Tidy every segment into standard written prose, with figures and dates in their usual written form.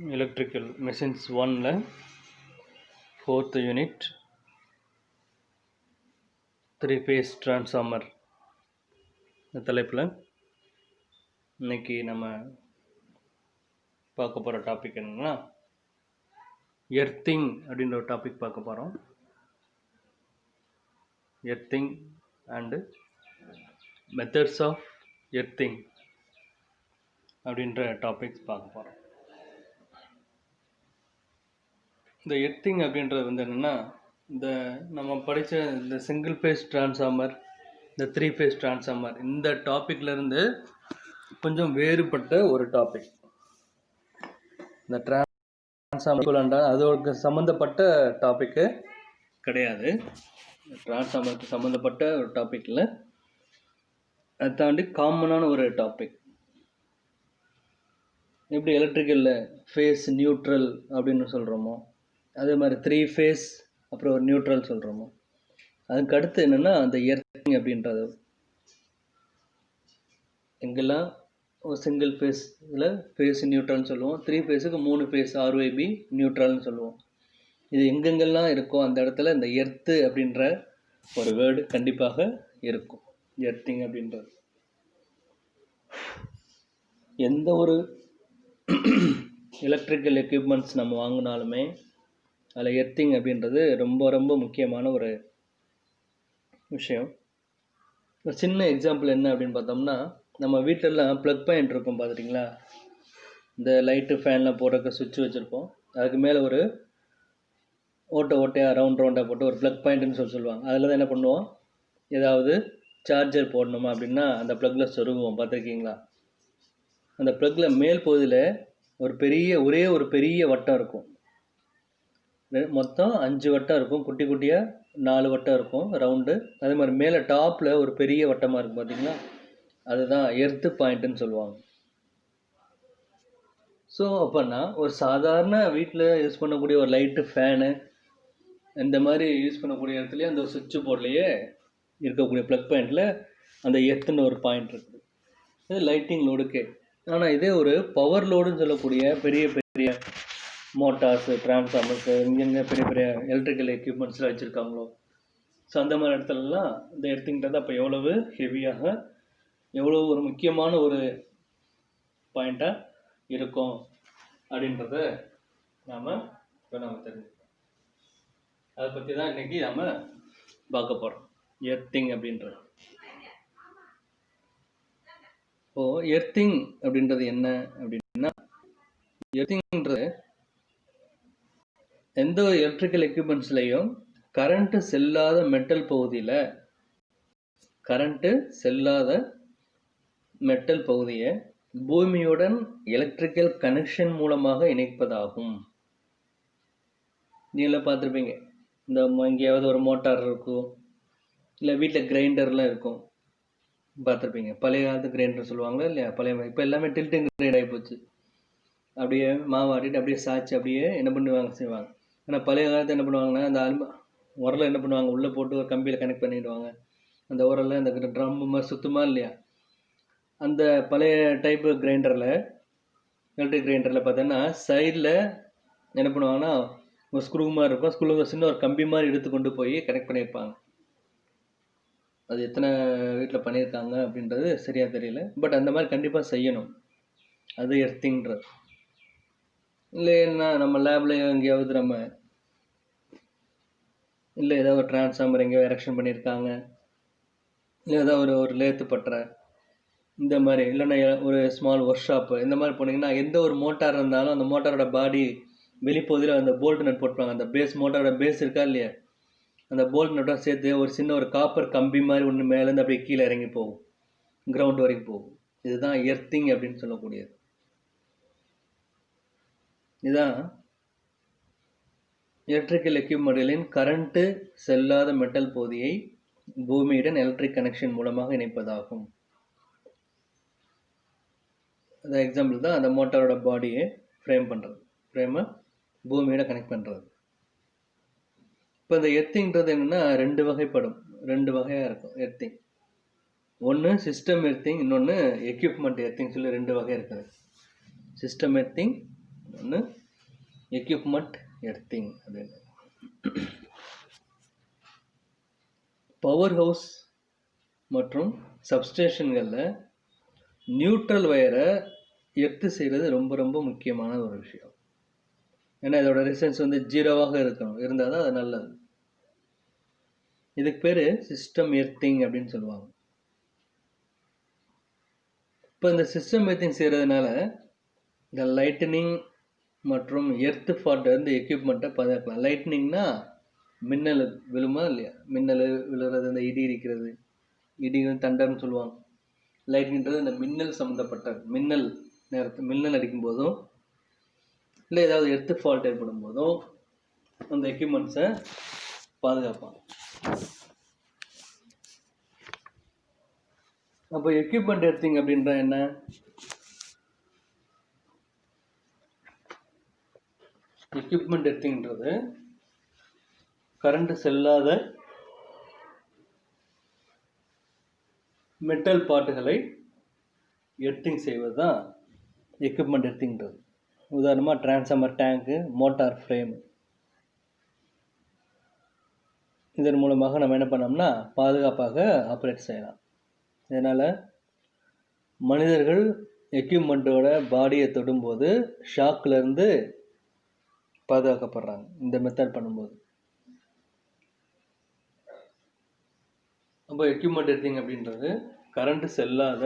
electrical machines 1ல 4th unit 3 phase transformer இந்த தலைப்பில் இன்னைக்கு நம்ம பார்க்க போகிற டாபிக் என்னன்னா எர்த்திங் அப்படின்ற ஒரு டாபிக் பார்க்க போகிறோம். Earthing and methods of earthing அப்படின்ற டாபிக்ஸ் பார்க்க போகிறோம். இந்த எர்த்திங் அப்படின்றது என்னென்னா, இந்த நம்ம படித்த இந்த சிங்கிள் ஃபேஸ் டிரான்ஸ்ஃபார்மர், இந்த 3 ஃபேஸ் டிரான்ஸ்ஃபார்மர், இந்த டாப்பிக்லேருந்து கொஞ்சம் வேறுபட்ட ஒரு டாபிக். இந்த டிரான்ஸ்ஃபார்மர் அதோட சம்மந்தப்பட்ட டாப்பிக்கு கிடையாது. டிரான்ஸ்ஃபார்மருக்கு சம்மந்தப்பட்ட ஒரு டாப்பிக்கில் அதை தாண்டி காமனான ஒரு டாபிக். எப்படி எலக்ட்ரிக்கலில் ஃபேஸ் நியூட்ரல் அப்படின்னு சொல்கிறோமோ, அதே மாதிரி 3 ஃபேஸ் அப்புறம் ஒரு நியூட்ரல் சொல்கிறோமோ, அதுக்கு அடுத்து என்னென்னா அந்த எர்த்திங் அப்படின்றது. எங்கெல்லாம் ஒரு சிங்கிள் ஃபேஸில் ஃபேஸ் நியூட்ரல்னு சொல்லுவோம், 3 ஃபேஸுக்கு 3 ஃபேஸ் ஆர்ஒய்பி நியூட்ரல்னு சொல்லுவோம். இது எங்கெங்கெல்லாம் இருக்கோ அந்த இடத்துல இந்த எர்த்து அப்படின்ற ஒரு வேர்டு கண்டிப்பாக இருக்கும். எர்த்திங் அப்படின்றது எந்த ஒரு எலக்ட்ரிக்கல் எக்யூப்மெண்ட்ஸ் நம்ம வாங்கினாலுமே அதில் எர்த்திங் அப்படின்றது ரொம்ப ரொம்ப முக்கியமான ஒரு விஷயம். ஒரு சின்ன எக்ஸாம்பிள் என்ன அப்படின்னு பார்த்தோம்னா, நம்ம வீட்டிலலாம் ப்ளக் பாயிண்ட் இருக்கும் பார்த்துட்டிங்களா, இந்த லைட்டு ஃபேன்லாம் போடுறதுக்கு சுவிட்ச் வச்சுருப்போம். அதுக்கு மேலே ஒரு ஓட்டையாக ரவுண்டாக போட்டு ஒரு ப்ளக் பாயிண்ட்டுன்னு சொல்லுவாங்க. அதில் தான் என்ன பண்ணுவோம், ஏதாவது சார்ஜர் போடணுமா அப்படின்னா அந்த ப்ளக்கில் சொருகுவோம், பார்த்துருக்கீங்களா? அந்த ப்ளக்கில் மேல் பகுதியில் ஒரே ஒரு பெரிய வட்டம் இருக்கும். மொத்தம் 5 வட்டம் இருக்கும், குட்டி குட்டியாக 4 வட்டம் இருக்கும் ரவுண்டு. அதே மாதிரி மேலே டாப்பில் ஒரு பெரிய வட்டமாக இருக்கும் பார்த்தீங்களா, அதுதான் எர்த்து பாயிண்ட்டுன்னு சொல்லுவாங்க. ஸோ அப்போனா ஒரு சாதாரண வீட்டில் யூஸ் பண்ணக்கூடிய ஒரு லைட்டு ஃபேனு இந்த மாதிரி யூஸ் பண்ணக்கூடிய இடத்துலையே அந்த சுவிட்சு போர்ட்லேயே இருக்கக்கூடிய ப்ளக் பாயிண்டில் அந்த எர்த்துன்னு ஒரு பாயிண்ட் இருக்குது. இது லைட்டிங் லோடுக்கே. ஆனால் இதே ஒரு பவர் லோடுன்னு சொல்லக்கூடிய பெரிய பெரிய மோட்டார்ஸு, டிரான்ஸ்ஃபார்மர்ஸு, இங்கெங்கே பெரிய பெரிய எலக்ட்ரிக்கல் எக்யூப்மெண்ட்ஸ்லாம் வச்சுருக்காங்களோ, ஸோ அந்த மாதிரி இடத்துலலாம் இந்த எர்த்திங்கிறது அப்போ எவ்வளவு ஹெவியாக, எவ்வளோ ஒரு முக்கியமான ஒரு பாயிண்ட்டாக இருக்கும் அப்படின்றத நாம் தெரிஞ்சுக்கணும். அதை பற்றி தான் இன்றைக்கி நாம் பார்க்க போகிறோம், எர்த்திங் அப்படின்றது. இப்போது எர்த்திங் அப்படின்றது என்ன அப்படின்னா, எர்த்திங்ன்றது எந்த ஒரு எலக்ட்ரிக்கல் எக்யூப்மெண்ட்ஸ்லையும் கரண்ட்டு செல்லாத மெட்டல் பகுதியை பூமியுடன் எலக்ட்ரிக்கல் கனெக்ஷன் மூலமாக இணைப்பதாகும். நீங்களே பார்த்துருப்பீங்க, இந்த எங்கேயாவது ஒரு மோட்டார் இருக்கும், இல்லை வீட்டில் கிரைண்டர்லாம் இருக்கும், பார்த்துருப்பீங்க. பழைய காலத்து கிரைண்டர் சொல்லுவாங்களா இல்லையா, இப்போ எல்லாமே டில்டிங் கிரைண்டர் ஆகி போச்சு. அப்படியே மாவாட்டிட்டு அப்படியே சாய்ச்சி அப்படியே என்ன செய்வாங்க. ஆனால் பழைய காலத்தில் என்ன பண்ணுவாங்கன்னா, அந்த உரலை என்ன பண்ணுவாங்க, உள்ளே போட்டு ஒரு கம்பியில் கனெக்ட் பண்ணிவிடுவாங்க. அந்த உரலில் அந்த ட்ரம் மாதிரி சுத்தமாக இல்லையா, அந்த பழைய டைப்பு கிரைண்டரில், எலக்ட்ரிக் கிரைண்டரில் பார்த்தோன்னா சைடில் என்ன பண்ணுவாங்கன்னா ஒரு ஸ்க்ரூ மாதிரி இருக்கும், ஸ்க்ரூ சின்ன ஒரு கம்பி மாதிரி எடுத்து கொண்டு போய் கனெக்ட் பண்ணியிருப்பாங்க. அது எத்தனை வீட்டில் பண்ணியிருக்காங்க அப்படின்றது சரியாக தெரியல, பட் அந்த மாதிரி கண்டிப்பாக செய்யணும். அது எர்த்திங்கிறது. இல்லைன்னா நம்ம லேபில் எங்கேயாவது இல்லை ஏதாவது ஒரு டிரான்ஸ்ஃபார்மர் எங்கேயோ எரெக்ஷன் பண்ணியிருக்காங்க, இல்லை ஏதாவது ஒரு லேத்து பட்டுற இந்த மாதிரி, இல்லைன்னா ஒரு ஸ்மால் ஒர்க் ஷாப்பு, இந்த மாதிரி போனீங்கன்னா எந்த ஒரு மோட்டார் இருந்தாலும் அந்த மோட்டாரோட பாடி வெளிப்பகுதியில் அந்த போல்ட் நட் போட்டுப்பாங்க. அந்த மோட்டாரோட பேஸ் இருக்கா இல்லையா, அந்த போல்ட் நட்டோட சேர்த்து ஒரு சின்ன ஒரு காப்பர் கம்பி மாதிரி ஒன்று மேலேருந்து அப்படியே கீழே இறங்கி போகும், கிரவுண்ட் வரைக்கும் போகும். இதுதான் எர்த்திங் அப்படின்னு சொல்லக்கூடியது. இதுதான் எலக்ட்ரிக்கல் எக்யூப்மெண்ட்களின் கரண்ட்டு செல்லாத மெட்டல் பகுதியை பூமியுடன் எலக்ட்ரிக் கனெக்ஷன் மூலமாக இணைப்பதாகும். அந்த எக்ஸாம்பிள் தான் அந்த மோட்டாரோட பாடியை ஃப்ரேமை பூமியோட கனெக்ட் பண்ணுறது. இப்போ இந்த எர்த்திங்கிறது என்னென்னா ரெண்டு வகையாக இருக்கும் எர்த்திங். ஒன்று சிஸ்டம் எர்த்திங், இன்னொன்று எக்யூப்மெண்ட் எர்த்திங் சொல்லி 2 வகை இருக்குது. சிஸ்டம் எர்த்திங், ஒன்று எக்யூப்மெண்ட் எர்த்திங் அப்படின்னு. பவர் ஹவுஸ் மற்றும் சப்ஸ்டேஷன்களில் நியூட்ரல் வயரை எர்த்து செய்கிறது ரொம்ப ரொம்ப முக்கியமான ஒரு விஷயம். ஏன்னா இதோட ரெசிஸ்டன்ஸ் வந்து 0வாக இருந்தால் தான் அது நல்லது. இதுக்கு பேர் சிஸ்டம் எர்த்திங் அப்படின்னு சொல்லுவாங்க. இப்போ இந்த சிஸ்டம் எர்த்திங் செய்கிறதுனால இந்த லைட்டனிங் மற்றும் எர்த்து ஃபால்ட் வந்து எக்யூப்மெண்ட்டை பாதுகாக்கலாம். லைட்னிங்னா மின்னல் விழுமா இல்லையா, மின்னல் விழுறது, இந்த இடி இருக்கிறது, இடி வந்து தண்டர்னு சொல்லுவாங்க. லைட்னிங்கிறது இந்த மின்னல் சம்மந்தப்பட்ட மின்னல் அடிக்கும் போதும் இல்லை ஏதாவது எர்த்து ஃபால்ட் ஏற்படும் போதும் அந்த எக்யூப்மெண்ட்ஸை பாதுகாப்பாங்க. அப்போ எக்யூப்மெண்ட் எர்த்திங் அப்படின்ற என்ன? எக்யூப்மெண்ட் எர்த்திங்கிறது கரண்ட் செல்லாத மெட்டல் பார்ட்டுகளை எர்த்திங் செய்வது தான் எக்யூப்மெண்ட் எர்த்திங்கிறது. உதாரணமாக டிரான்ஸ்ஃபார்மர் டேங்கு, மோட்டார் ஃப்ரேம். இதன் மூலமாக நம்ம என்ன பண்ணோம்னா பாதுகாப்பாக ஆப்ரேட் செய்யலாம். இதனால் மனிதர்கள் எக்யூப்மெண்ட்டோட பாடியை தொடும்போது ஷாக்லேருந்து பாதுகாக்கப்படுறாங்க இந்த மெத்தட் பண்ணும்போது. அப்போ எக்யூப்மெண்ட் எர்த்திங் அப்படின்றது கரண்ட் செல்லாத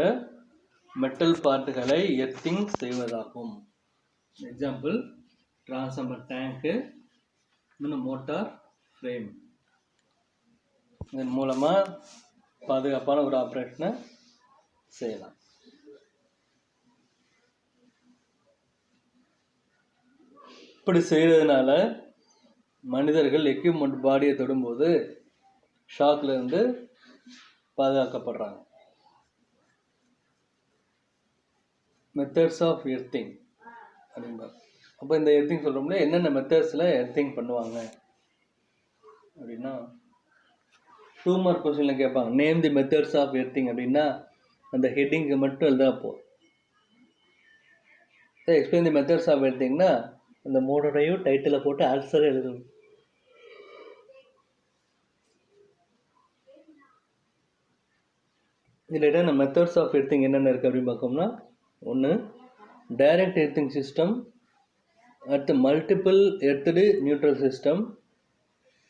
மெட்டல் பார்ட்டுகளை எர்த்திங் செய்வதாகும். எக்ஸாம்பிள் டிரான்ஸ்ஃபார்மர் டேங்கு, இன்னும் மோட்டார் ஃப்ரேம். இதன் மூலமாக பாதுகாப்பான ஒரு ஆப்ரேஷனை செய்யலாம். இப்படி செய்கிறதுனால மனிதர்கள் எக்யூப்மெண்ட் பாடியை தொடும்போது ஷாக்லேருந்து பாதுகாக்கப்படுறாங்க. மெத்தட்ஸ் ஆஃப் எர்த்திங் அப்படின்பா. அப்போ இந்த எர்த்திங் சொல்கிறோம்ல, என்னென்ன மெத்தட்ஸில் எர்த்திங் பண்ணுவாங்க அப்படின்னா 2 மார்க் கொஸ்டினில் கேட்பாங்க. Name the methods of earthing அப்படின்னா அந்த ஹெட்டிங்கு மட்டும் எழுதா போதும். எக்ஸ்பிளைன் தி மெத்தட்ஸ் ஆஃப் எர்த்திங்னா அந்த மூணுடையும் டைட்டிலை போட்டு ஆன்சரை எழுதணும். இதில் என்னென்ன மெத்தட்ஸ் ஆஃப் எர்த்திங் என்னென்ன இருக்குது அப்படின்னு பார்த்தோம்னா, ஒன்று டைரக்ட் எர்த்திங் சிஸ்டம், அடுத்து மல்டிபிள் எர்த்தடு நியூட்ரல் சிஸ்டம்,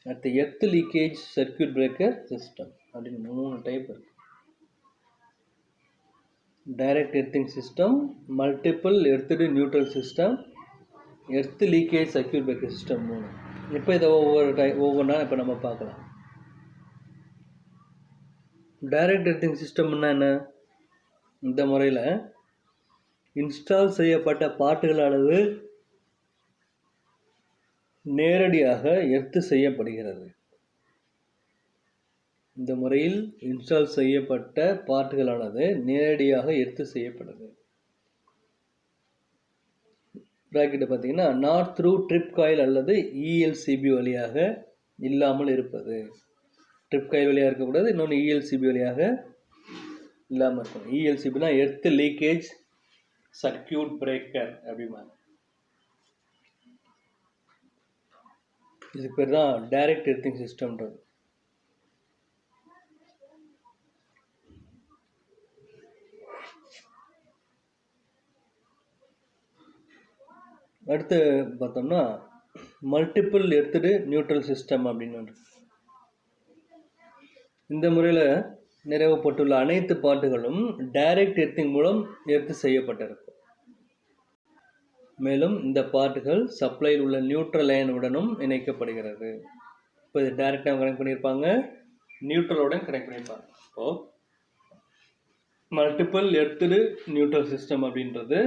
அடுத்து earth leakage circuit breaker system அப்படின்னு 3 டைப் இருக்குது. Direct earthing system, multiple earthed neutral system, earth leakage circuit breaker system 3. இப்போ இதை ஒவ்வொன்றா இப்போ நம்ம பார்க்கலாம். டைரக்ட் எர்த்திங் சிஸ்டம்னா என்ன? இந்த முறையில் இன்ஸ்டால் செய்யப்பட்ட பார்ட்டுகள் அளவு நேரடியாக எர்த்து செய்யப்படுகிறது. இந்த முறையில் இன்ஸ்டால் செய்யப்பட்ட பார்ட்டுகளானது நேரடியாக எர்த்து செய்யப்படுது. பிராக்கெட்டை பார்த்தீங்கன்னா நாட் த்ரூ ட்ரிப் காயில் அல்லது இஎல்சிபி வழியாக இல்லாமல் இருப்பது. ட்ரிப் காயில் வழியாக இருக்கக்கூடாது, இன்னொன்று இஎல்சிபி வழியாக இல்லாமல் இருக்கணும். இஎல்சிபினா எர்த் லீக்கேஜ் சர்க்யூட் பிரேக்கர் அப்படிம்பாங்க. இதுக்கு பேர் தான் டைரக்ட் எர்த்திங் சிஸ்டம்ன்றது. அடுத்து பார்த்தோம்னா மல்டிபிள் எர்த்தடு நியூட்ரல் சிஸ்டம் அப்படின்னு. இந்த முறையில் நிறுவப்பட்டுள்ள அனைத்து பார்ட்டுகளும் டைரக்ட் எர்த்திங் மூலம் எர்த்து செய்யப்பட்டிருக்கும். மேலும் இந்த பார்ட்டுகள் சப்ளையில் உள்ள நியூட்ரல் லைனுடனும் இணைக்கப்படுகிறது. இப்போ இது டைரக்டாக கனெக்ட் பண்ணியிருப்பாங்க, நியூட்ரலுடன் கனெக்ட் பண்ணியிருப்பாங்க. இப்போ மல்டிபிள் எர்த்தடு நியூட்ரல் சிஸ்டம் அப்படின்றது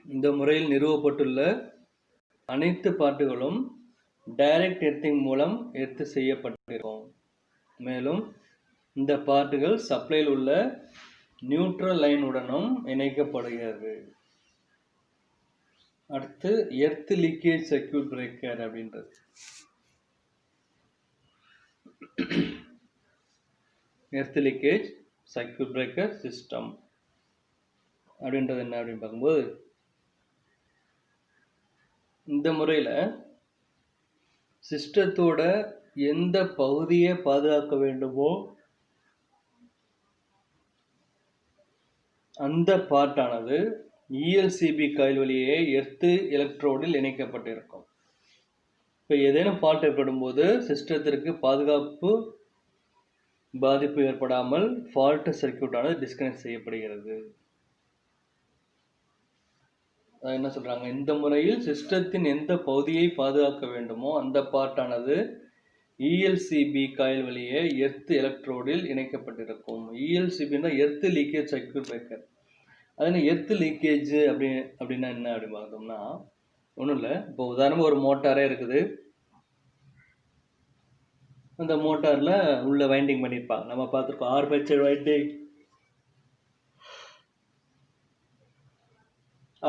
இந்த முறையில் நிறுவப்பட்டுள்ள அனைத்து பார்ட்டுகளும் டைரக்ட் எர்த்திங் மூலம் எர்த்து செய்யப்பட்டிருக்கும். மேலும் இந்த பார்ட்டுகள் சப்ளையில் உள்ள நியூட்ரல் லைனுடனும் இணைக்கப்படுகிறது. அடுத்து எர்த் லீக்கேஜ் சர்க்யூட் பிரேக்கர் அப்படின்றது. Earth leakage circuit breaker system அப்படின்றது என்ன அப்படின்னு பார்க்கும்போது, இந்த முறையில் சிஸ்டத்தோட எந்த பகுதியை பாதுகாக்க வேண்டுமோ அந்த பார்ட்டானது இஎல்சிபி காயில் வழியே எர்த்து எலக்ட்ரோடில் இணைக்கப்பட்டிருக்கும். இப்போ ஏதேனும் ஃபால்ட் ஏற்படும் போது சிஸ்டத்திற்கு பாதுகாப்பு பாதிப்பு ஏற்படாமல் ஃபால்ட் சர்க்கியூட்டானது டிஸ்கனெக்ட் செய்யப்படுகிறது. என்ன சொல்றாங்க, இந்த முறையில் சிஸ்டத்தின் எந்த பகுதியை பாதுகாக்க வேண்டுமோ அந்த பார்ட்டானது இஎல்சிபி காயில் வழியே எர்த் எலக்ட்ரோடில் இணைக்கப்பட்டிருக்கும். இஎல்சிபின்னா எர்த் லீக்கேஜ் சர்க்கியூட் பிரேக்கர். அது எர்த் லீக்கேஜ் அப்படின்னா என்ன அப்படின்னு பார்த்தோம்னா ஒன்றும் இல்லை. இப்போ உதாரணமாக ஒரு மோட்டாரே இருக்குது. அந்த மோட்டாரில் உள்ள வைண்டிங் பண்ணியிருப்பாங்க, நம்ம பார்த்துருப்போம்.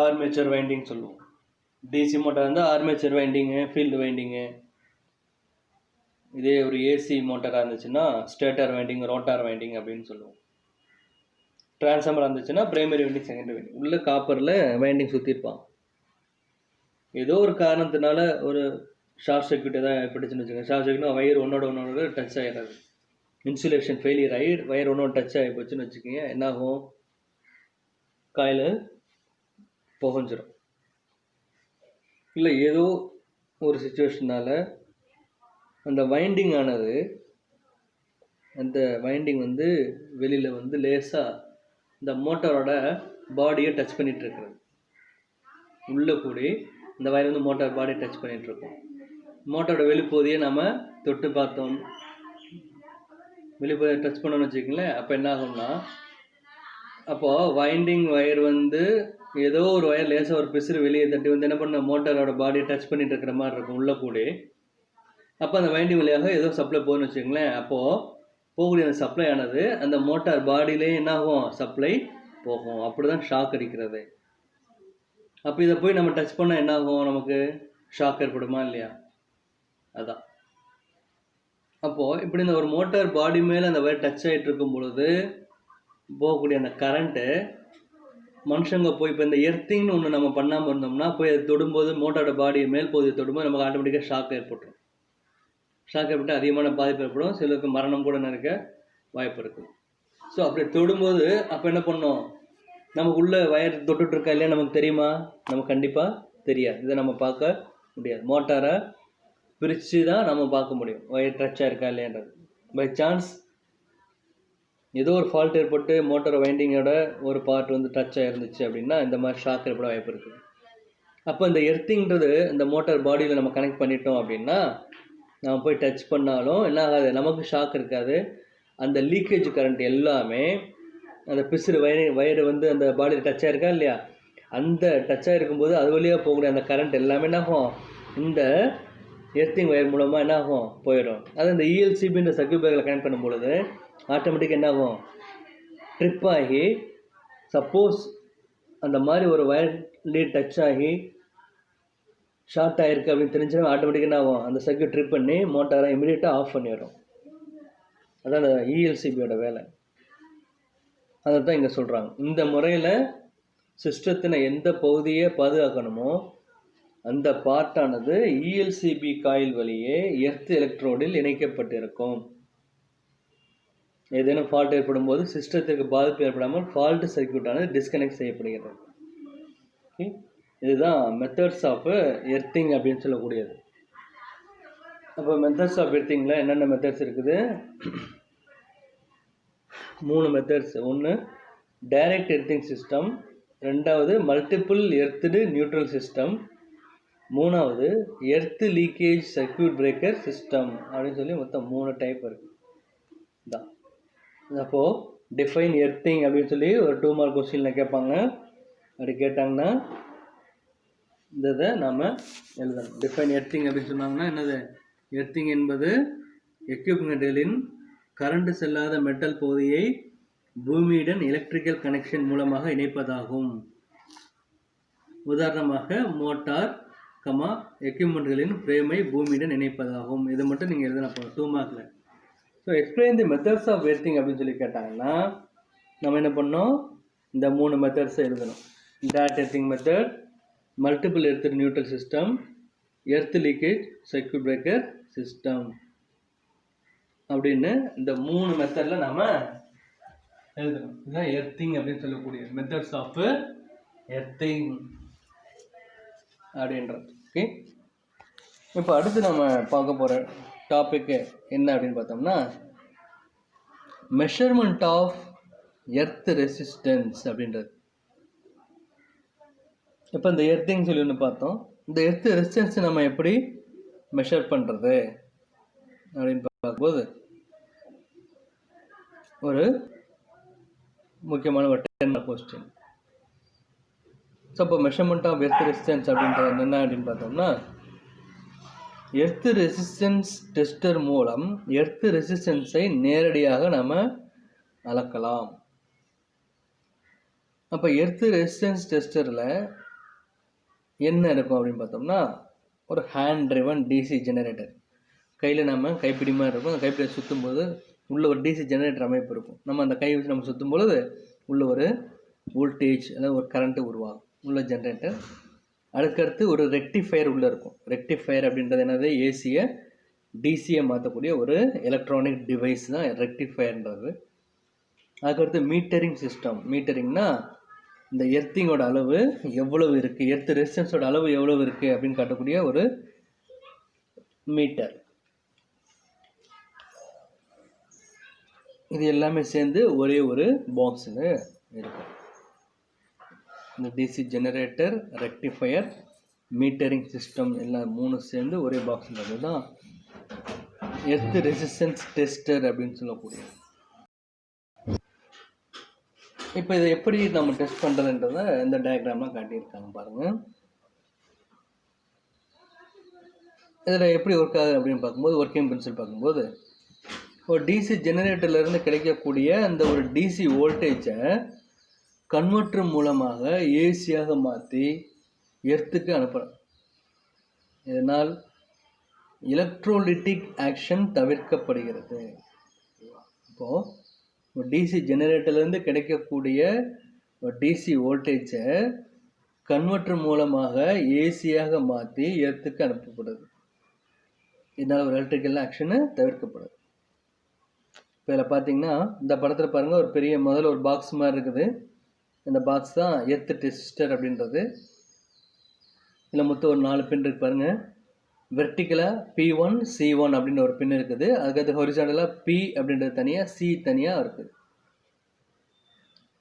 ஆர்மேச்சர் வைண்டிங் சொல்லுவோம். டிசி மோட்டார் இருந்தால் ஆர்மேச்சர் வைண்டிங்கு, ஃபீல்டு வைண்டிங்கு. இதே ஒரு ஏசி மோட்டாராக இருந்துச்சுன்னா ஸ்டேட்டர் வைண்டிங், ரோட்டார் வைண்டிங் அப்படின்னு சொல்லுவோம். டிரான்ஸ்ஃபார்மர் இருந்துச்சுன்னா பிரைமரி வைண்டிங், செகண்டரி வைண்டிங். உள்ள காப்பரில் வைண்டிங் சுற்றிருப்பான். ஏதோ ஒரு காரணத்தினால ஒரு ஷார்ட் சர்க்யூட் எதாவது ஏற்பட்டுச்சுன்னு வச்சுக்கோங்க. ஷார்ட் சர்க்யூட்னா வயர் ஒன்னோட டச் ஆகிடாது, இன்சுலேஷன் ஃபெயிலியர் ஆகி வயர் ஒன்றோட டச் ஆகி போச்சுன்னு வச்சுக்கோங்க. என்னாகும், காயில் புகஞ்சிரும். இல்லை ஏதோ ஒரு சுச்சுவேஷனால் அந்த வைண்டிங் ஆனது, அந்த வைண்டிங் வந்து வெளியில் வந்து லேசாக இந்த மோட்டாரோட பாடியை டச் பண்ணிகிட்டு இருக்கிறது. உள்ளே கூடி இந்த வயர் வந்து மோட்டார் பாடியை டச் பண்ணிகிட்ருக்கோம். மோட்டரோட வெளிப்பகுதியை நம்ம தொட்டு பார்த்தோம், வெளிப்பகுதியை டச் பண்ணோன்னு வச்சுக்கோங்களேன். அப்போ என்ன ஆகும்னா, அப்போது வைண்டிங் வயர் வந்து ஏதோ ஒரு வயர் லேசாக ஒரு பிசுறு வெளியே தட்டி வந்து என்ன பண்ண மோட்டாரோட பாடியை டச் பண்ணிட்டு இருக்கிற மாதிரி இருக்கும் உள்ளே கூடி. அப்போ அந்த வைண்டிங் வழியாக ஏதோ சப்ளை போகுதுன்னு வச்சுக்கோங்களேன். அப்போது போகக்கூடிய அந்த சப்ளை ஆனது அந்த மோட்டார் பாடியிலே என்ன ஆகும், சப்ளை போகும். அப்படி தான் ஷாக் அடிக்கிறது. அப்போ இதை போய் நம்ம டச் பண்ணால் என்ன ஆகும், நமக்கு ஷாக் ஏற்படுமா இல்லையா? அதான். அப்போது இப்படி இந்த ஒரு மோட்டார் பாடி மேலே அந்த வயர் டச் ஆகிட்டு இருக்கும் பொழுது போகக்கூடிய அந்த கரண்ட்டு மனுஷங்க போய் இப்போ இந்த எர்த்திங்னு ஒன்று நம்ம பண்ணாமல் இருந்தோம்னா போய் அதை தொடும்போது மோட்டாரோட பாடி மேல் பகுதியை தொடும்போது நமக்கு ஆட்டோமேட்டிக்காக ஷாக் ஏற்பட்டுரும். ஷாக் ஏற்பட்டு அதிகமான பாதிப்பு ஏற்படும். சிலருக்கு மரணம் கூட நடக்க வாய்ப்பு இருக்குது. ஸோ அப்படி தொடும்போது அப்போ என்ன பண்ணோம், நமக்கு உள்ள வயர் தொட்டுட்ருக்கா இல்லையா நமக்கு தெரியுமா? நமக்கு கண்டிப்பாக தெரியாது. இதை நம்ம பார்க்க முடியாது. மோட்டாரை பிரித்து தான் நம்ம பார்க்க முடியும் வயர் டச்சாக இருக்கா இல்லையான்றது. பை சான்ஸ் ஏதோ ஒரு ஃபால்ட் ஏற்பட்டு மோட்டார் வைண்டிங்கோட ஒரு பார்ட் வந்து டச் ஆகிருந்துச்சு அப்படின்னா இந்த மாதிரி ஷாக் ஏற்பட வாய்ப்பு இருக்குது. அப்போ இந்த எர்த்திங்கிறது இந்த மோட்டார் பாடியில் நம்ம கனெக்ட் பண்ணிட்டோம் அப்படின்னா நம்ம போய் டச் பண்ணாலும் என்ன ஆகாது, நமக்கு ஷாக் இருக்காது. அந்த லீக்கேஜ் கரண்ட் எல்லாமே அந்த பிசுறு வயர் வந்து அந்த பாடியில் டச் ஆகிருக்கா இல்லையா, அந்த டச் ஆகிருக்கும்போது அது வழியாக போகக்கூடிய அந்த கரண்ட் எல்லாமே என்ன ஆகும், இந்த எர்த்திங் வயர் மூலமாக என்ன ஆகும், போயிடும். அது இந்த இஎல்சிபின்ற சர்க்யூட் பிரேக்கரில் கனெக்ட் பண்ணும் பொழுது ஆட்டோமேட்டிக்காக என்ன ஆகும், ட்ரிப் ஆகி சப்போஸ் அந்த மாதிரி ஒரு வயர்லேயே டச் ஆகி ஷார்ட் ஆகிருக்கு அப்படின்னு தெரிஞ்சுன்னா ஆட்டோமேட்டிக்காக என்ன ஆகும், அந்த சர்க்யூட் ட்ரிப் பண்ணி மோட்டாரை இமீடியட்டாக ஆஃப் பண்ணிடும். அதான் அந்த இஎல்சிபியோட வேலை. அதை தான் இங்கே சொல்கிறாங்க. இந்த முறையில் சிஸ்டத்தினை எந்த பகுதியை பாதுகாக்கணுமோ அந்த பார்ட்டானது இஎல்சிபி காயில் வழியே எர்த் எலக்ட்ரோடில் இணைக்கப்பட்டிருக்கும். ஏதேனும் ஃபால்ட் ஏற்படும் போது சிஸ்டத்திற்கு பாதிப்பு ஏற்படாமல் ஃபால்ட் சர்க்யூட்டானது டிஸ்கனெக்ட் செய்யப்படுகிறது. ஓகே, இதுதான் மெத்தட்ஸ் ஆஃப் எர்த்திங் அப்படின்னு சொல்லக்கூடியது. அப்போ மெத்தட்ஸ் ஆஃப் எர்த்திங்கில் என்னென்ன மெத்தட்ஸ் இருக்குது? 3 மெத்தட்ஸ். ஒன்று டைரக்ட் எர்த்திங் சிஸ்டம், ரெண்டாவது மல்டிபிள் எர்த்டு நியூட்ரல் சிஸ்டம், மூணாவது earth leakage circuit breaker system அப்படின்னு சொல்லி மொத்தம் 3 டைப் இருக்குது. தான் அப்போது டிஃபைன் எர்த்திங் அப்படின்னு சொல்லி ஒரு 2 மார்க் கொஸ்டினில் கேட்பாங்க. அப்படி கேட்டாங்கன்னா இந்த இதை நாம் எழுதணும். டிஃபைன் எர்த்திங் அப்படின்னு சொன்னாங்கன்னா என்னது, எர்த்திங் என்பது எக்யூப்மெண்ட்களின் கரண்ட் செல்லாத மெட்டல் பகுதியை பூமியுடன் எலக்ட்ரிக்கல் கனெக்ஷன் மூலமாக இணைப்பதாகும். உதாரணமாக மோட்டார் எக்யூப்மெண்ட்களின் ஃப்ரேமை பூமியுடன் இணைப்பதாகும். இதை மட்டும் நீங்கள் எழுதணும் அப்போ 2 மார்க்கில். So explain the methods of earthing அப்படின்னு சொல்லி கேட்டாங்கன்னா நம்ம என்ன பண்ணோம், இந்த 3 மெத்தட்ஸை எழுதணும். Direct earthing method, multiple earth neutral system, earth leakage circuit breaker system அப்படின்னு இந்த 3 மெத்தடில் நாம் எழுதணும். இதுதான் எர்த்திங் அப்படின்னு சொல்லக்கூடிய மெத்தட்ஸ் ஆஃப் எர்த்திங் அப்படின்றது. ஓகே, இப்போ அடுத்து நம்ம பார்க்க போகிற டாபிக்கு என்ன அப்படின்னு பார்த்தோம்னா மெஷர்மெண்ட் ஆஃப் எர்த் ரெசிஸ்டன்ஸ் அப்படின்றது. இப்போ இந்த எர்த்திங் சொல்லி ஒன்று பார்த்தோம். இந்த எர்த் ரெசிஸ்டன்ஸ் நம்ம எப்படி மெஷர் பண்ணுறது அப்படின்னு பார்க்கும்போது ஒரு முக்கியமான ஒரு 10 கொஸ்டின். ஸோ இப்போ மெஷர்மெண்ட் ஆஃப் எர்த் ரெசிஸ்டன்ஸ் அப்படின்றது என்ன அப்படின்னு பார்த்தோம்னா எர்த் ரெசிஸ்டன்ஸ் டெஸ்டர் மூலம் எர்த் ரெசிஸ்டன்ஸை நேரடியாக நம்ம அளக்கலாம். அப்போ எர்த் ரெசிஸ்டன்ஸ் டெஸ்டரில் என்ன இருக்கும் அப்படின்னு பார்த்தோம்னா ஒரு ஹேண்ட் ட்ரிவன் டிசி ஜெனரேட்டர். கையில் நம்ம கைப்பிடி மாதிரி இருக்கும். அந்த கைப்பிடியை சுற்றும் போது உள்ள ஒரு டிசி ஜெனரேட்டர் அமைப்பு இருக்கும். நம்ம அந்த கை வச்சு நம்ம சுற்றும் பொழுது உள்ள ஒரு வோல்டேஜ் அதாவது ஒரு கரண்ட்டு உருவாகும் உள்ள ஜென்ரேட்டர். அதுக்கடுத்து ஒரு ரெக்டிஃபயர் உள்ளே இருக்கும். ரெக்டிஃபயர் அப்படின்றது என்னது, ஏசியை டிசியை மாற்றக்கூடிய ஒரு எலக்ட்ரானிக் டிவைஸ் தான் ரெக்டிஃபயர்ன்றது. அதுக்கடுத்து மீட்டரிங் சிஸ்டம். மீட்டரிங்னா இந்த எர்த்திங்கோட அளவு எவ்வளவு இருக்குது, எர்த் ரெசிஸ்டன்ஸோட அளவு எவ்வளவு இருக்குது அப்படின்னு காட்டக்கூடிய ஒரு மீட்டர். இது எல்லாமே சேர்ந்து ஒரே ஒரு பாக்ஸில் இருக்கும். இந்த DC generator, rectifier, metering system எல்லாம் 3 சேர்ந்து ஒரே பாக்ஸில் தான் எர்த் ரெசிஸ்டன்ஸ் டெஸ்டர் அப்படின்னு சொல்லக்கூடிய. இப்போ இதை எப்படி நம்ம டெஸ்ட் பண்ணுறதுன்றதை இந்த டயக்ராம்லாம் காட்டியிருக்காங்க பாருங்கள். இதில் எப்படி ஒர்க் ஆகுது அப்படின்னு பார்க்கும்போது ஒர்க்கிங் பிரின்சிபல் பார்க்கும்போது ஒரு டிசி ஜெனரேட்டர்லேருந்து கிடைக்கக்கூடிய அந்த ஒரு டிசி வோல்டேஜை கன்வெர்ட்டர் மூலமாக ஏசியாக மாற்றி எர்த்துக்கு அனுப்புகிறோம். இதனால் எலக்ட்ரோலிட்டிக் ஆக்ஷன் தவிர்க்கப்படுகிறது. இப்போது டிசி ஜெனரேட்டர்லேருந்து கிடைக்கக்கூடிய ஒரு டிசி வோல்டேஜை கன்வெர்ட்டர் மூலமாக ஏசியாக மாற்றி எர்த்துக்கு அனுப்பப்படுது. இதனால் ஒரு எலக்ட்ரிக்கல் ஆக்ஷனு தவிர்க்கப்படுது. இப்போ இதில் பார்த்தீங்கன்னா இந்த படத்தில் பாருங்கள், ஒரு பெரிய முதல்ல ஒரு பாக்ஸ் மாதிரி இருக்குது. இந்த பாக்ஸ் தான் எர்த் டெஸ்டர் அப்படின்றது. இதில் மொத்தம் ஒரு 4 பின் இருக்கு பாருங்கள். வெர்டிக்கலாக P1 C1 அப்படின்ற ஒரு பின் இருக்குது. அதுக்கடுத்து ஹொரிசாண்டலாக P அப்படின்றது தனியாக, C தனியாக இருக்குது.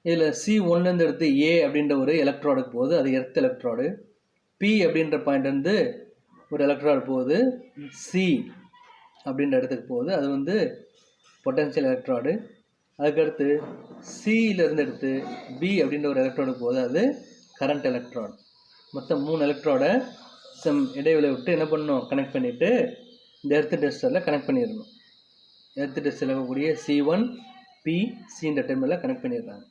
இதில் C1லேருந்து எடுத்து A அப்படின்ற ஒரு எலக்ட்ராடுக்கு போகுது, அது எர்த் எலக்ட்ராடு. P அப்படின்ற பாயிண்ட்லேருந்து ஒரு எலக்ட்ராடு போகுது, C அப்படின்ற இடத்துக்கு போகுது, அது வந்து பொட்டன்ஷியல் எலக்ட்ராடு. அதுக்கடுத்து சியிலேருந்து எடுத்து பி அப்படின்ற ஒரு எலக்ட்ரானுக்கு போகுது, அது கரண்ட் எலக்ட்ரான். மொத்தம் 3 எலக்ட்ராடை இடைவெளி விட்டு என்ன பண்ணணும், கனெக்ட் பண்ணிவிட்டு இந்த எர்த் டெஸ்டரில் கனெக்ட் பண்ணிடணும். எர்த் டெஸ்டரில் இருக்கக்கூடிய C1 P Cன்ற டெர்மினலில் கனெக்ட் பண்ணிடுறாங்க.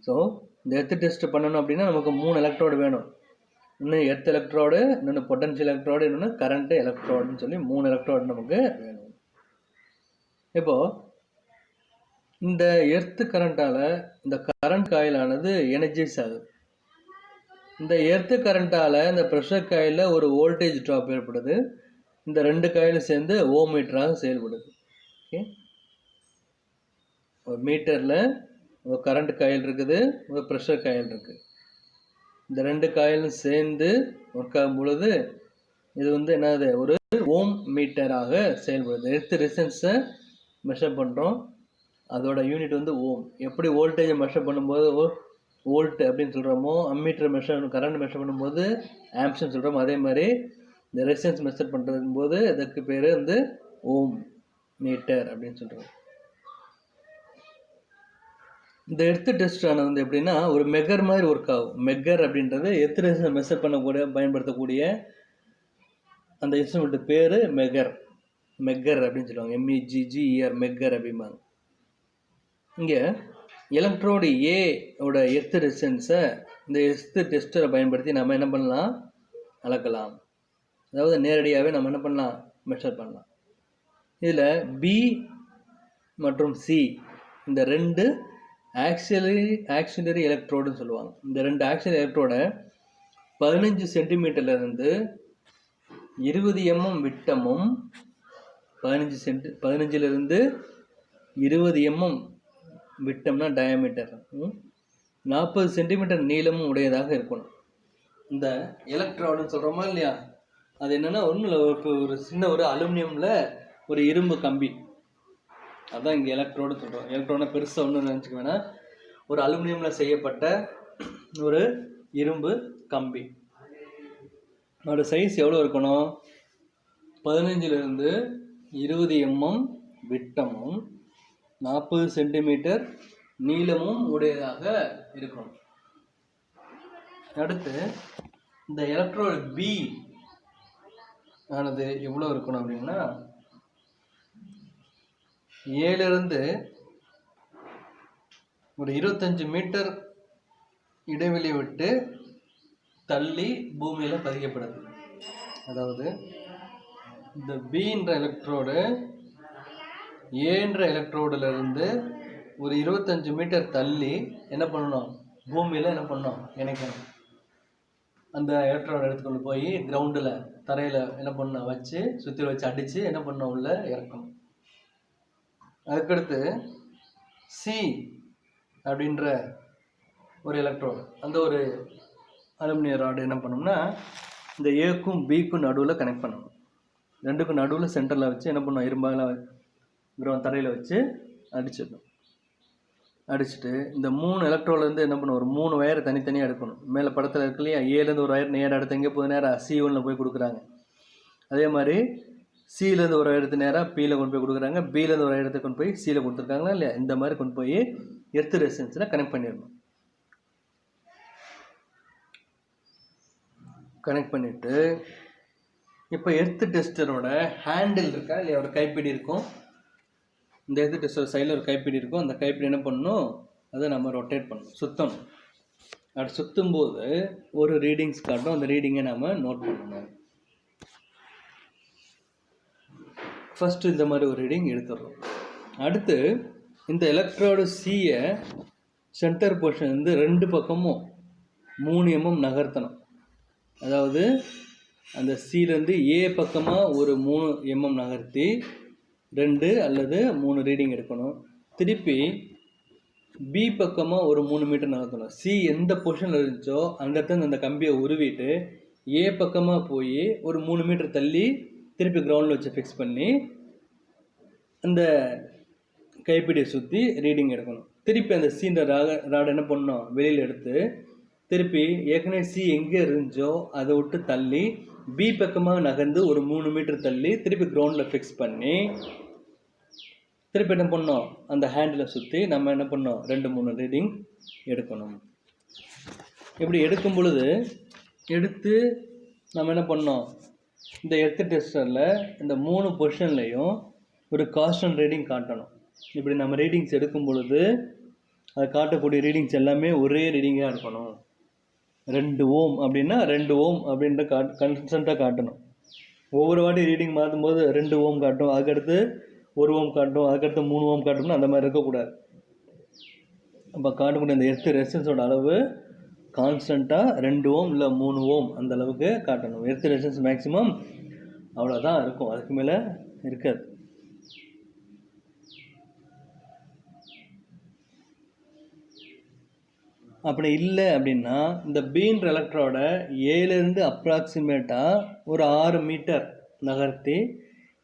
ஸோ இந்த எர்த் டெஸ்ட் பண்ணணும் அப்படின்னா நமக்கு 3 எலக்ட்ராடு வேணும். இன்னும் எர்த் எலக்ட்ராடு, இன்னொன்று பொட்டன்ஷியல் எலக்ட்ராடு, இன்னொன்று கரண்ட் எலக்ட்ராடுன்னு சொல்லி 3 எலக்ட்ராடு நமக்கு வேணும். இப்போது இந்த எர்த்து கரண்ட்டால் இந்த கரண்ட் காயிலானது எனர்ஜைஸ் ஆகுது. இந்த எர்த்து கரண்ட்டால் இந்த ப்ரெஷர் காயிலில் ஒரு வோல்டேஜ் ட்ராப் ஏற்படுது. இந்த 2 காயிலும் சேர்ந்து ஓம் மீட்டராக செயல்படுது. ஓகே, ஒரு மீட்டரில் ஒரு கரண்ட் காயில் இருக்குது, ஒரு ப்ரெஷர் காயில் இருக்குது. இந்த 2 காயிலும் சேர்ந்து ஒர்க் ஆகும் பொழுது இது வந்து என்னது, ஒரு ஓம் மீட்டராக செயல்படுது. எர்த் ரெசிஸ்டன்ஸை மெஷர் பண்ணுறோம், அதோட யூனிட் வந்து ஓம். எப்படி வோல்டேஜை மெஷர் பண்ணும்போது வோல்ட் அப்படின்னு சொல்கிறோமோ, அம்மீட்டர் மெஷர் கரண்ட் மெஷர் பண்ணும்போது ஆம்ப்ஸ்ன்னு சொல்கிறோமோ, அதே மாதிரி இந்த ரெசிஸ்டன்ஸ் மெஷர் பண்ணுறதுக்கும் போது இதுக்கு பேர் வந்து ஓம் மீட்டர் அப்படின்னு சொல்கிறோம். இந்த எர்த் டெஸ்டானது வந்து எப்படின்னா ஒரு மெகர் மாதிரி ஒர்க் ஆகும். மெகர் அப்படின்றது எர்த் ரெசிஸ்டன்ஸ் மெஷர் பண்ணக்கூடிய பயன்படுத்தக்கூடிய அந்த இன்ஸ்ட்ருமெண்ட் பேர் மெகர். மெகர் அப்படின்னு சொல்லுவாங்க, MEGGER, மெகர் அப்படிம்பாங்க. இங்கே எலக்ட்ரோடு ஏ ஓட எர்த் ரெசிஸ்டன்ஸை இந்த எர்த் டெஸ்டரை பயன்படுத்தி நம்ம என்ன பண்ணலாம், அளக்கலாம். அதாவது நேரடியாகவே நம்ம என்ன பண்ணலாம், மெஷர் பண்ணலாம். இதில் பி மற்றும் சி இந்த 2 ஆக்சிலரி எலக்ட்ரோடுன்னு சொல்லுவாங்க. இந்த 2 ஆக்சிலரி எலக்ட்ரோடை 15 சென்டிமீட்டர்லேருந்து 20 mm விட்டமும் 15லிருந்து 20 mm விட்டம்னா டயாமீட்டர் 40 சென்டிமீட்டர் நீளமும் உடையதாக இருக்கணும். இந்த எலக்ட்ரோடுன்னு சொல்கிறோமா இல்லையா, அது என்னென்னா ஒன்றும் இல்லை, ஒரு சின்ன ஒரு அலுமினியமில் ஒரு இரும்பு கம்பி, அதுதான் இங்கே எலக்ட்ரோடு சொல்கிறோம். எலக்ட்ரோடை பெருசாக ஒன்றும் நினச்சிக்க வேணாம், ஒரு அலுமினியமில் செய்யப்பட்ட ஒரு இரும்பு கம்பி. அதோட சைஸ் எவ்வளோ இருக்கணும்? 15லிருந்து 20 mm விட்டமும் 40 சென்டிமீட்டர் நீளமும் உடையதாக இருக்கணும். அடுத்து இந்த எலக்ட்ரோடு பி ஆனது எவ்வளோ இருக்கணும் அப்படின்னா 7லிருந்து ஒரு 25 மீட்டர் இடைவெளி விட்டு தள்ளி பூமியில் பதிக்கப்படுது. அதாவது இந்த பின்ற எலக்ட்ரோடு ஏன்ற எலக்ட்ரோடிலிருந்து ஒரு 25 மீட்டர் தள்ளி என்ன பண்ணணும், பூமியில் என்ன பண்ணணும், இணைக்கணும். அந்த எலக்ட்ரோடு எடுத்துக்கொண்டு போய் கிரவுண்டில் தரையில் என்ன பண்ணணும், வச்சு சுற்றி வச்சு அடித்து என்ன பண்ணணும், உள்ள இறக்கணும். அதுக்கடுத்து சி அப்படின்ற ஒரு எலக்ட்ரோடு, அந்த ஒரு அலுமினிய ராடு என்ன பண்ணோம்னா இந்த ஏக்கும் பிக்கும் நடுவில் கனெக்ட் பண்ணணும். ரெண்டுக்கும் நடுவில் சென்டரில் வச்சு என்ன பண்ணணும், இரும்பால் தரையில் வச்சு அடிச்சிடணும். அடிச்சுட்டு இந்த 3 எலக்ட்ரோலேருந்து என்ன பண்ணணும், ஒரு 3 வயரை தனித்தனியாக எடுக்கணும். மேலே படத்தில் இருக்கு இல்லையா, ஏலேருந்து ஒரு வயர் நேராக எடுத்து எங்கே போய் நேராக C1 போய் கொடுக்குறாங்க. அதே மாதிரி சிலேருந்து ஒரு எடுத்து நேராக பியில் கொண்டு போய் கொடுக்குறாங்க, பிலேருந்து ஒரு இடத்தை கொண்டு போய் சியில் கொடுத்துருக்காங்களா இல்லையா, இந்த மாதிரி கொண்டு போய் எர்த் ரெசிஸ்டன்ஸில் கனெக்ட் பண்ணிடணும். கனெக்ட் பண்ணிவிட்டு இப்போ எர்த் டெஸ்டரோட ஹேண்டில் இருக்கா இல்லையா, ஒரு கைப்பிடி இருக்கும். இந்த எர்த் டெஸ்டர் சைடில் ஒரு கைப்பிடி இருக்கும். அந்த கைப்பிடி என்ன பண்ணணும், அதை நம்ம ரொட்டேட் பண்ணணும், சுற்றணும். அப்படி சுற்றும்போது ஒரு ரீடிங்ஸ் காட்டும், அந்த ரீடிங்கை நம்ம நோட் பண்ணணும். ஃபஸ்ட்டு இந்த மாதிரி ஒரு ரீடிங் எடுத்துடுறோம். அடுத்து இந்த எலக்ட்ரோடு சியை சென்டர் போர்ஷன் வந்து 2 பக்கமும் 3 mm நகர்த்தணும். அதாவது அந்த சிலேருந்து ஏ பக்கமாக ஒரு 3 mm நகர்த்தி 2 அல்லது 3 ரீடிங் எடுக்கணும். திருப்பி பி பக்கமாக ஒரு 3 மீட்டர் நகர்த்தணும். சி எந்த பொசிஷனில் இருந்துச்சோ அந்த இடத்துல அந்த கம்பியை உருவிட்டு ஏ பக்கமாக போய் ஒரு 3 மீட்டர் தள்ளி திருப்பி கிரவுண்டில் வச்சு ஃபிக்ஸ் பண்ணி அந்த கைப்பிடியை சுற்றி ரீடிங் எடுக்கணும். திருப்பி அந்த சீன்ற ராடை என்ன பண்ணணும், வெளியில் எடுத்து திருப்பி ஏற்கனவே சி எங்கே இருந்துச்சோ அதை விட்டு தள்ளி பி பக்கமாக நகர்ந்து ஒரு 3 மீட்டர் தள்ளி திருப்பி கிரவுண்டில் ஃபிக்ஸ் பண்ணி திருப்பி என்ன பண்ணோம், அந்த ஹேண்டில் சுற்றி நம்ம என்ன பண்ணோம், 2-3 ரீடிங் எடுக்கணும். இப்படி எடுக்கும் பொழுது எடுத்து நம்ம என்ன பண்ணோம், இந்த எர்த் டெஸ்டரில் இந்த 3 பொசிஷன்லையும் ஒரு கான்ஸ்டன்ட் ரீடிங் காட்டணும். இப்படி நம்ம ரீடிங்ஸ் எடுக்கும் பொழுது அது காட்டக்கூடிய ரீடிங்ஸ் எல்லாமே ஒரே ரீடிங்காக இருக்கணும். 2 ஓம் அப்படின்னா 2 ஓம் அப்படின்ற கன்ஸ்டண்ட்டாக காட்டணும். ஒவ்வொரு வாட்டி ரீடிங் மாற்றும் போது 2 ஓம் காட்டும், அதுக்கடுத்து 1 ஓம் காட்டும், அதுக்கடுத்து 3 ஓம் காட்டும்னா அந்த மாதிரி இருக்கக்கூடாது. அப்போ காட்டக்கூடிய அந்த எர்த் ரெசிஸ்டன்ஸோட அளவு கான்ஸ்டண்ட்டாக 2 ஓம் இல்லை 3 ஓம் அந்த அளவுக்கு காட்டணும். எர்த் ரெசிஸ்டன்ஸ் மேக்ஸிமம் அவ்வளோதான் இருக்கும், அதுக்கு மேலே இருக்காது. அப்படி இல்லை அப்படின்னா இந்த பீன்ற எலக்ட்ரோட ஏலேருந்து அப்ராக்சிமேட்டாக ஒரு 6 மீட்டர் நகர்த்தி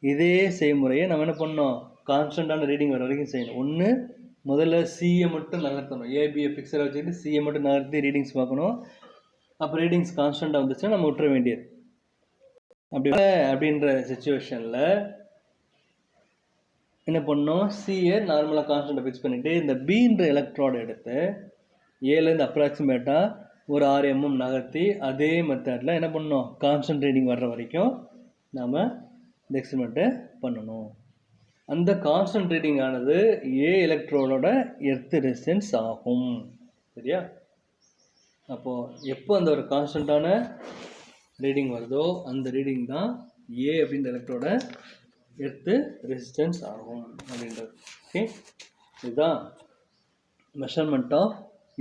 இதே செய்முறையை நம்ம என்ன பண்ணோம், கான்ஸ்டண்ட்டான ரீடிங் வர வரைக்கும் செய்யணும். ஒன்று முதல்ல சியை மட்டும் நகர்த்தணும், ஏபியை ஃபிக்ஸரை வச்சுக்கிட்டு சியை மட்டும் நகர்த்தி ரீடிங்ஸ் பார்க்கணும். அப்போ ரீடிங்ஸ் கான்ஸ்டண்ட்டாக வந்துச்சுன்னா நம்ம விட்டுற வேண்டியது. அப்படி அப்படின்ற சுச்சுவேஷனில் என்ன பண்ணோம், சியை நார்மலாக கான்ஸ்டண்ட்டை ஃபிக்ஸ் பண்ணிவிட்டு இந்த பீன்ற எலக்ட்ரோட எடுத்து ஏலேருந்து அப்ராக்சிமேட்டாக ஒரு 6 mm நகர்த்தி அதே மெத்தடில் என்ன பண்ணணும், கான்ஸ்டன்ட் ரீடிங் வர்ற வரைக்கும் நாம் இந்த எக்ஸ்பெரிமெண்ட்டை பண்ணணும். அந்த கான்ஸ்டன்ட் ரீடிங் ஆனது ஏ எலக்ட்ரோடோட எர்த் ரெசிஸ்டன்ஸ் ஆகும். சரியா? அப்போது எப்போ அந்த ஒரு கான்ஸ்டண்ட்டான ரீடிங் வருதோ அந்த ரீடிங் தான் ஏ அப்படின்ற எலக்ட்ரோட எர்த்து ரெசிஸ்டன்ஸ் ஆகும் அப்படின்றது. ஓகே, இதுதான் மெஷர்மெண்ட் ஆஃப்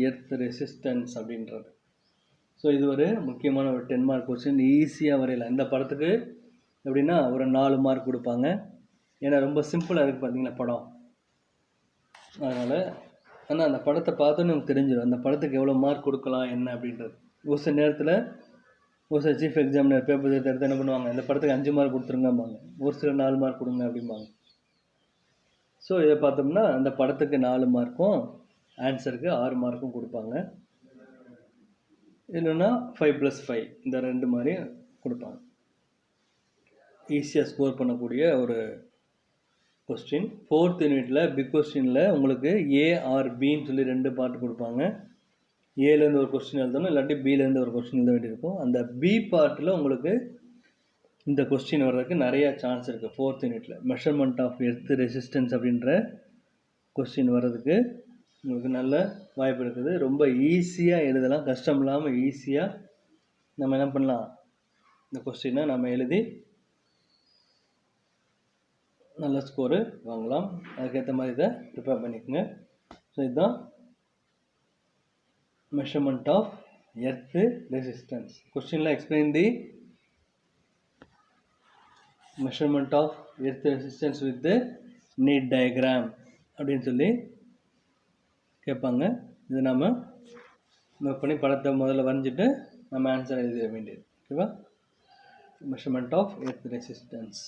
எர்த் ரெசிஸ்டன்ஸ் அப்படின்றது. ஸோ இது ஒரு முக்கியமான ஒரு 10 மார்க் கொஸ்டின், ஈஸியாக வரையலாம். இந்த படத்துக்கு எப்படின்னா ஒரு 4 மார்க் கொடுப்பாங்க. ஏன்னா ரொம்ப சிம்பிளாக இருக்குது பார்த்தீங்களா படம். அதனால் ஆனால் அந்த படத்தை பார்த்தோன்னு நமக்கு தெரிஞ்சிடும் அந்த படத்துக்கு எவ்வளோ மார்க் கொடுக்கலாம் என்ன அப்படின்றது. ஒரு சில நேரத்தில் ஒரு சில சீஃப் எக்ஸாமினர் பேப்பர் எடுத்து என்ன பண்ணுவாங்க, இந்த படத்துக்கு 5 மார்க் கொடுத்துருங்கம்பாங்க, ஒரு சில 4 மார்க் கொடுங்க அப்படிம்பாங்க. ஸோ இதை பார்த்தோம்னா அந்த படத்துக்கு 4 மார்க்கும் ஆன்சருக்கு 6 மார்க்கும் கொடுப்பாங்க. இல்லைன்னா 5+5 இந்த 2 மாதிரி கொடுப்பாங்க. ஈஸியாக ஸ்கோர் பண்ணக்கூடிய ஒரு கொஸ்டின். 4th யூனிட்டில் பிக் கொஸ்டினில் உங்களுக்கு ஏ ஆர் பின்னு சொல்லி 2 பார்ட் கொடுப்பாங்க. ஏலேருந்து ஒரு கொஸ்டின் எழுதணும், இல்லாட்டி பிலேருந்து ஒரு கொஸ்டின் எழுத வேண்டியிருக்கும். அந்த பி பார்ட்டில் உங்களுக்கு இந்த கொஸ்டின் வர்றதுக்கு நிறையா சான்ஸ் இருக்குது. 4th யூனிட்டில் மெஷர்மெண்ட் ஆஃப் எர்த் ரெசிஸ்டன்ஸ் அப்படின்ற கொஸ்டின் வர்றதுக்கு உங்களுக்கு நல்ல வாய்ப்பு இருக்குது. ரொம்ப ஈஸியாக எழுதலாம், கஷ்டம் இல்லாமல் ஈஸியாக நம்ம என்ன பண்ணலாம், இந்த கொஸ்டினை நம்ம எழுதி நல்ல ஸ்கோரு வாங்கலாம். அதுக்கேற்ற மாதிரி இதை ப்ரிப்பேர் பண்ணிக்கோங்க. ஸோ இதுதான் measurement of earth resistance. Question explain the measurement of earth resistance with the need diagram அப்படின்னு சொல்லி கேட்பாங்க. இது நம்ம நோட் பண்ணி படத்தை முதல்ல வரைஞ்சிட்டு நம்ம ஆன்சர் எழுத வேண்டியது. ஓகேவா? Measurement of earth resistance.